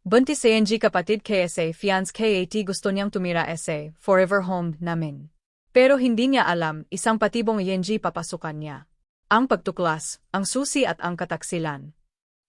Buntis ANG kapatid KSA fiance KAT gusto niyang tumira SA, forever home namin. Pero hindi niya alam, isang patibong ING papasukan niya. Ang pagtuklas, ang susi at ang kataksilan.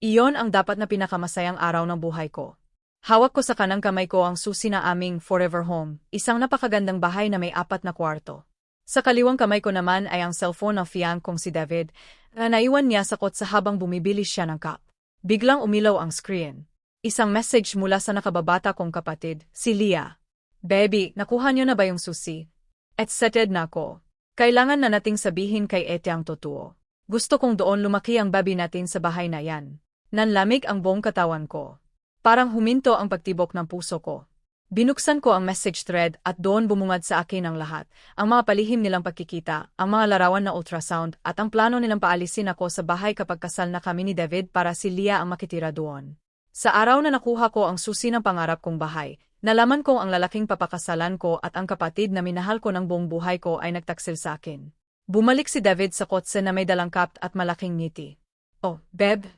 Iyon ang dapat na pinakamasayang araw ng buhay ko. Hawak ko sa kanang kamay ko ang susi na aming forever home, isang napakagandang bahay na may 4 na kwarto. Sa kaliwang kamay ko naman ay ang cellphone ng fiancé kong si David, na naiwan niya sa kotse habang bumibili siya ng cup. Biglang umilaw ang screen. Isang message mula sa nakababata kong kapatid, si Leah. Baby, nakuha niyo na ba yung susi? Excited na ako. Kailangan na nating sabihin kay Ete ang totoo. Gusto kong doon lumaki ang baby natin sa bahay na yan. Nanlamig ang buong katawan ko. Parang huminto ang pagtibok ng puso ko. Binuksan ko ang message thread at doon bumungad sa akin ang lahat. Ang mga palihim nilang pagkikita, ang mga larawan na ultrasound at ang plano nilang paalisin ako sa bahay kapag kasal na kami ni David para si Leah ang makitira doon. Sa araw na nakuha ko ang susi ng pangarap kong bahay, nalaman kong ang lalaking papakasalan ko at ang kapatid na minahal ko ng buong buhay ko ay nagtaksil sa akin. Bumalik si David sa kotse na may dalang cup at malaking ngiti. Oh, Beb,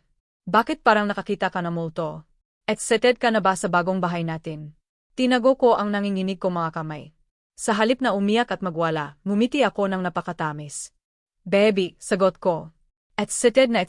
bakit parang nakakita ka na multo? Excited ka na ba sa bagong bahay natin? Tinago ko ang nanginginig ko mga kamay. Sa halip na umiyak at magwala, ngumiti ako ng napakatamis. Baby, sagot ko. Excited na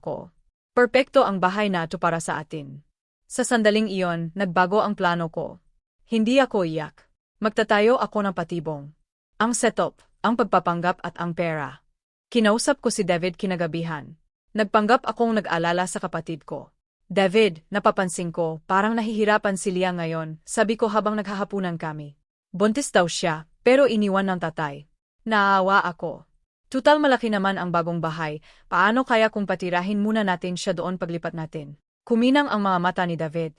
ako. Perpekto ang bahay na ito para sa atin. Sa sandaling iyon, nagbago ang plano ko. Hindi ako iyak. Magtatayo ako ng patibong. Ang setup, ang pagpapanggap at ang pera. Kinausap ko si David kinagabihan. Nagpanggap akong nag-alala sa kapatid ko. David, napapansin ko, parang nahihirapan si Leah ngayon, sabi ko habang naghahapunan kami. Buntis daw siya, pero iniwan ng tatay. Naawa ako. Tutal malaki naman ang bagong bahay, paano kaya kung patirahin muna natin siya doon paglipat natin? Kuminang ang mga mata ni David.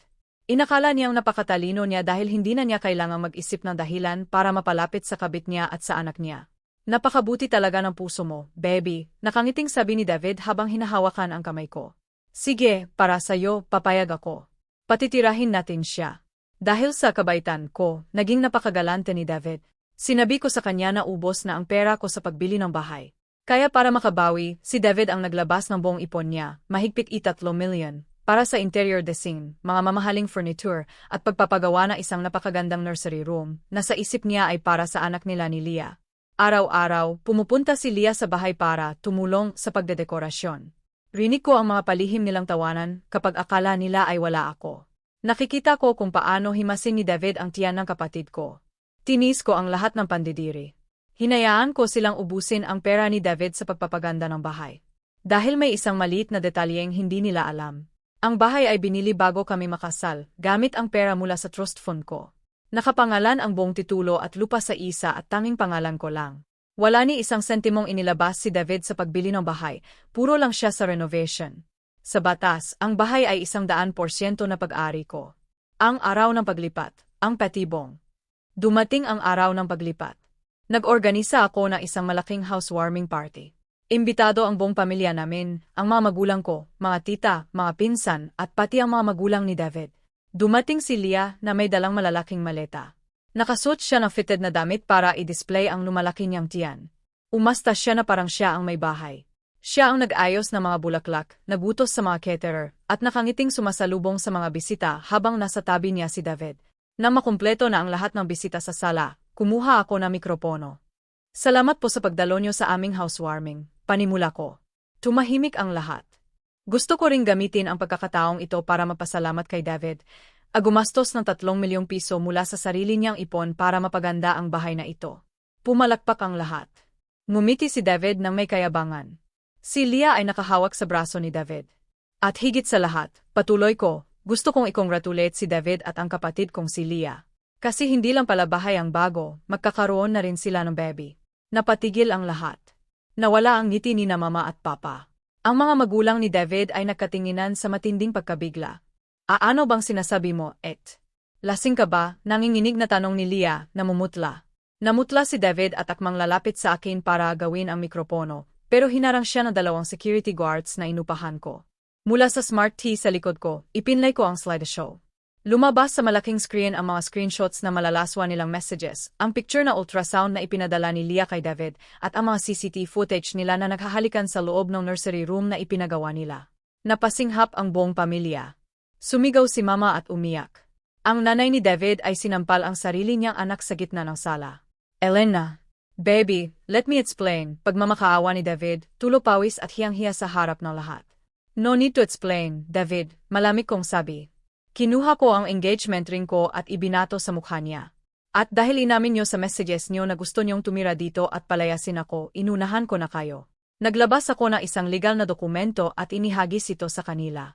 Inakala niyang napakatalino niya dahil hindi na niya kailangang mag-isip ng dahilan para mapalapit sa kabit niya at sa anak niya. Napakabuti talaga ng puso mo, baby, nakangiting sabi ni David habang hinahawakan ang kamay ko. Sige, para sa'yo, papayag ako. Patitirahin natin siya. Dahil sa kabaitan ko, naging napakagalante ni David. Sinabi ko sa kanya na ubos na ang pera ko sa pagbili ng bahay. Kaya para makabawi, si David ang naglabas ng buong ipon niya, mahigpit ₱3 million, para sa interior design, mga mamahaling furniture, at pagpapagawa ng isang napakagandang nursery room, na sa isip niya ay para sa anak nila ni Leah. Araw-araw, pumupunta si Leah sa bahay para tumulong sa pagdedekorasyon. Rinig ko ang mga palihim nilang tawanan kapag akala nila ay wala ako. Nakikita ko kung paano himasin ni David ang tiyan ng kapatid ko. Tinis ko ang lahat ng pandidiri. Hinayaan ko silang ubusin ang pera ni David sa pagpapaganda ng bahay. Dahil may isang maliit na detalyeng hindi nila alam. Ang bahay ay binili bago kami makasal, gamit ang pera mula sa trust fund ko. Nakapangalan ang buong titulo at lupa sa isa at tanging pangalan ko lang. Wala ni isang sentimong inilabas si David sa pagbili ng bahay, puro lang siya sa renovation. Sa batas, ang bahay ay 100% na pag-ari ko. Ang araw ng paglipat, ang patibong. Dumating ang araw ng paglipat. Nag-organisa ako ng isang malaking housewarming party. Imbitado ang buong pamilya namin, ang mga magulang ko, mga tita, mga pinsan, at pati ang mga magulang ni David. Dumating si Leah na may dalang malalaking maleta. Nakasuot siya ng fitted na damit para i-display ang lumalaki niyang tiyan. Umasta siya na parang siya ang may bahay. Siya ang nag-ayos ng mga bulaklak, nagutos sa mga caterer, at nakangiting sumasalubong sa mga bisita habang nasa tabi niya si David. Nang makumpleto na ang lahat ng bisita sa sala, kumuha ako ng mikropono. Salamat po sa pagdalo niyo sa aming housewarming, panimula ko. Tumahimik ang lahat. Gusto ko ring gamitin ang pagkakataong ito para mapasalamat kay David. Gumastos ng 3 milyong piso mula sa sarili niyang ipon para mapaganda ang bahay na ito. Pumalakpak ang lahat. Ngumiti si David nang may kayabangan. Si Leah ay nakahawak sa braso ni David. At higit sa lahat, patuloy ko, gusto kong i-congratulate si David at ang kapatid kong si Leah. Kasi hindi lang pala bahay ang bago, magkakaroon na rin sila ng baby. Napatigil ang lahat. Nawala ang ngiti ni na mama at papa. Ang mga magulang ni David ay nagkatinginan sa matinding pagkabigla. Ano bang sinasabi mo, Et? Lasing ka ba? Nanginginig na tanong ni Leah, namumutla. Namutla si David at akmang lalapit sa akin para gawin ang mikropono, pero hinarang siya ng 2 security guards na inupahan ko. Mula sa smart TV sa likod ko, ipinlay ko ang slideshow. Lumabas sa malaking screen ang mga screenshots na malalaswa nilang messages, ang picture na ultrasound na ipinadala ni Leah kay David, at ang mga CCTV footage nila na naghahalikan sa loob ng nursery room na ipinagawa nila. Napasinghap ang buong pamilya. Sumigaw si Mama at umiyak. Ang nanay ni David ay sinampal ang sarili niyang anak sa gitna ng sala. Elena, baby, let me explain. Pagmamakaawa ni David, tulopawis at hiyang-hiya sa harap ng lahat. No need to explain, David, malamig kong sabi. Kinuha ko ang engagement ring ko at ibinato sa mukha niya. At dahil inamin niyo sa messages niyo na gusto niyong tumira dito at palayasin ako, inunahan ko na kayo. Naglabas ako ng isang legal na dokumento at inihagis ito sa kanila.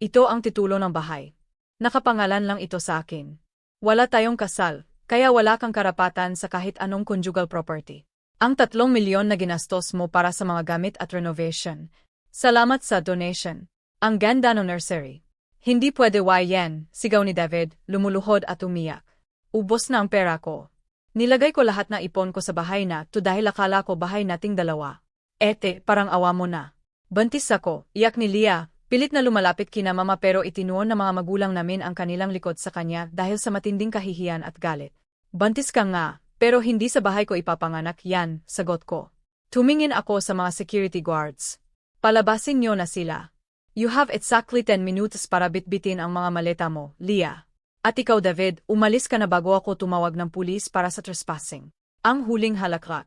Ito ang titulo ng bahay. Nakapangalan lang ito sa akin. Wala tayong kasal, kaya wala kang karapatan sa kahit anong conjugal property. Ang 3 milyon na ginastos mo para sa mga gamit at renovation. Salamat sa donation. Ang ganda ng nursery. Hindi pwede yan, sigaw ni David, lumuluhod at umiyak. Ubos na ang pera ko. Nilagay ko lahat na ipon ko sa bahay na to dahil akala ko bahay nating dalawa. Ete, parang awa mo na. Bantis ako, iyak ni Leah, pilit na lumalapit kina Mama pero itinuon ng mga magulang namin ang kanilang likod sa kanya dahil sa matinding kahihiyan at galit. Bantis ka nga, pero hindi sa bahay ko ipapanganak yan, sagot ko. Tumingin ako sa mga security guards. Palabasin niyo na sila. You have exactly 10 minutes para bitbitin ang mga maleta mo, Leah. At ikaw David, umalis ka na bago ako tumawag ng pulis para sa trespassing. Ang huling halakhak.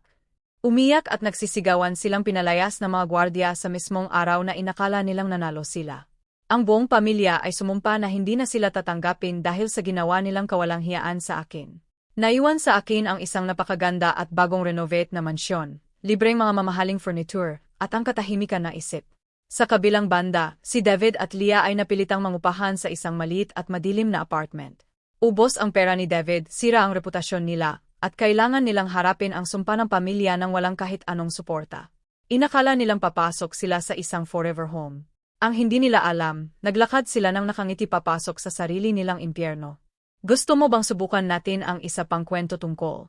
Umiyak at nagsisigawan silang pinalayas ng mga gwardiya sa mismong araw na inakala nilang nanalo sila. Ang buong pamilya ay sumumpa na hindi na sila tatanggapin dahil sa ginawa nilang kawalanghiyaan sa akin. Naiwan sa akin ang isang napakaganda at bagong renovate na mansyon, libreng mga mamahaling furniture, at ang katahimikan na isip. Sa kabilang banda, si David at Leah ay napilitang mangupahan sa isang maliit at madilim na apartment. Ubos ang pera ni David, sira ang reputasyon nila, at kailangan nilang harapin ang sumpa ng pamilya nang walang kahit anong suporta. Inakala nilang papasok sila sa isang forever home. Ang hindi nila alam, naglakad sila nang nakangiti papasok sa sarili nilang impyerno. Gusto mo bang subukan natin ang isa pang kwento tungkol